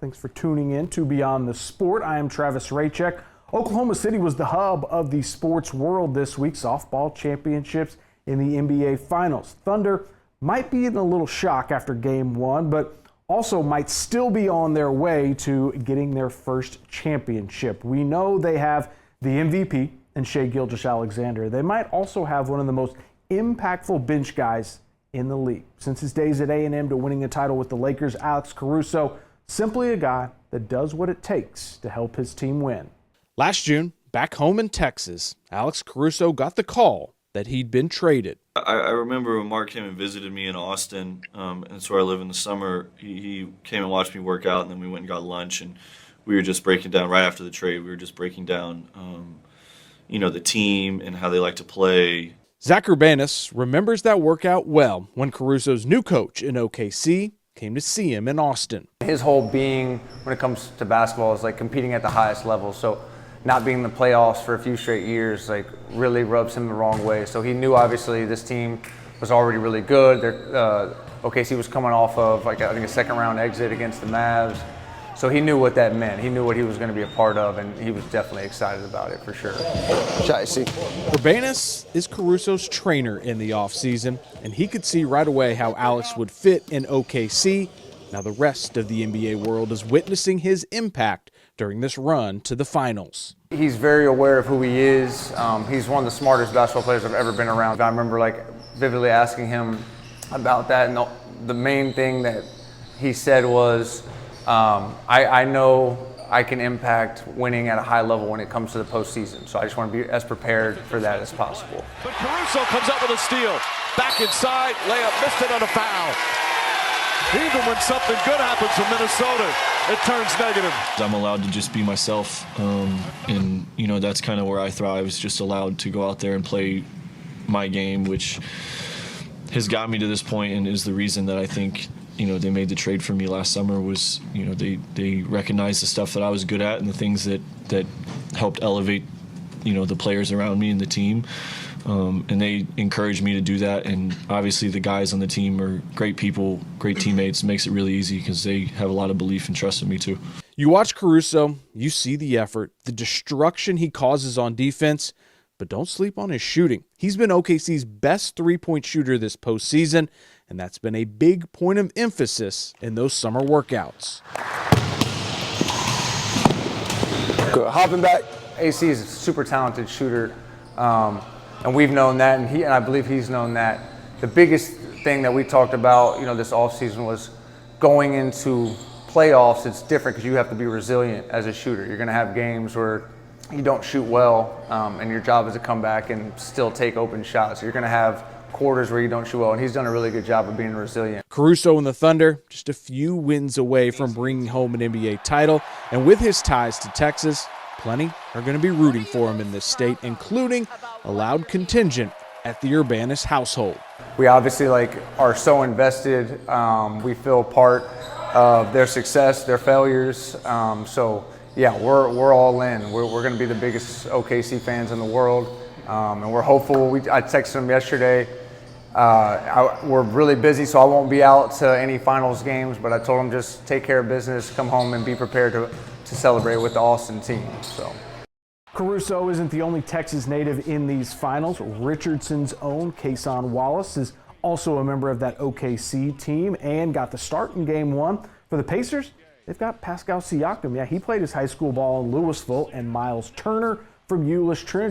Thanks for tuning in to Beyond the Sport. I am Travis Raycheck. Oklahoma City was the hub of the sports world this week. Softball championships in the NBA Finals. Thunder might be in a little shock after Game 1, but also might still be on their way to getting their first championship. We know they have the MVP in Shai Gilgeous-Alexander. They might also have one of the most impactful bench guys in the league. Since his days at A&M to winning a title with the Lakers, Alex Caruso, simply a guy that does what it takes to help his team win. Last June, back home in Texas, Alex Caruso got the call that he'd been traded. I remember when Mark came and visited me in Austin, and that's where I live in the summer. He came and watched me work out, and then we went and got lunch, and we were just breaking down, right after the trade, we were just breaking down, the team and how they like to play. Zach Urbanus remembers that workout well when Caruso's new coach in OKC came to see him in Austin. His whole being when it comes to basketball is like competing at the highest level. So not being in the playoffs for a few straight years like really rubs him the wrong way. So he knew obviously this team was already really good. OKC was coming off of I think a second round exit against the Mavs. So he knew what that meant. He knew what he was going to be a part of, and he was definitely excited about it for sure. Urbanus is Caruso's trainer in the offseason, and he could see right away how Alex would fit in OKC. Now the rest of the NBA world is witnessing his impact during this run to the finals. He's very aware of who he is. He's one of the smartest basketball players I've ever been around. I remember vividly asking him about that, and the main thing that he said was, I know I can impact winning at a high level when it comes to the postseason, so I just want to be as prepared for that as possible. But Caruso comes up with a steal. Back inside, layup missed it on a foul. Even when something good happens from Minnesota, it turns negative. I'm allowed to just be myself, and that's kind of where I thrive. I was just allowed to go out there and play my game, which has got me to this point and is the reason that I think they made the trade for me last summer. Was they recognized the stuff that I was good at and the things that helped elevate the players around me and the team, and they encouraged me to do that. And obviously the guys on the team are great people, great teammates. It makes it really easy because they have a lot of belief and trust in me too. You watch Caruso, you see the effort, the destruction he causes on defense, but don't sleep on his shooting. He's been OKC's best three-point shooter this postseason, and that's been a big point of emphasis in those summer workouts. Good. Hopping back, AC is a super talented shooter, and we've known that, and I believe he's known that. The biggest thing that we talked about, this offseason was going into playoffs. It's different because you have to be resilient as a shooter. You're going to have games where you don't shoot well, and your job is to come back and still take open shots. You're going to have quarters where you don't shoot well, and he's done a really good job of being resilient. Caruso and the Thunder just a few wins away from bringing home an NBA title, and with his ties to Texas, plenty are going to be rooting for him in this state, including a loud contingent at the Urbanus household. We obviously are so invested. We feel part of their success, their failures. So yeah, we're all in. We're going to be the biggest OKC fans in the world, and we're hopeful. I texted him yesterday. We're really busy, so I won't be out to any finals games, but I told him just take care of business, come home, and be prepared to celebrate with the Austin team. So Caruso isn't the only Texas native in these finals. Richardson's own Kason Wallace is also a member of that OKC team and got the start in Game 1. For the Pacers, they've got Pascal Siakam. Yeah, he played his high school ball in Louisville, and Miles Turner from Euless Trinity.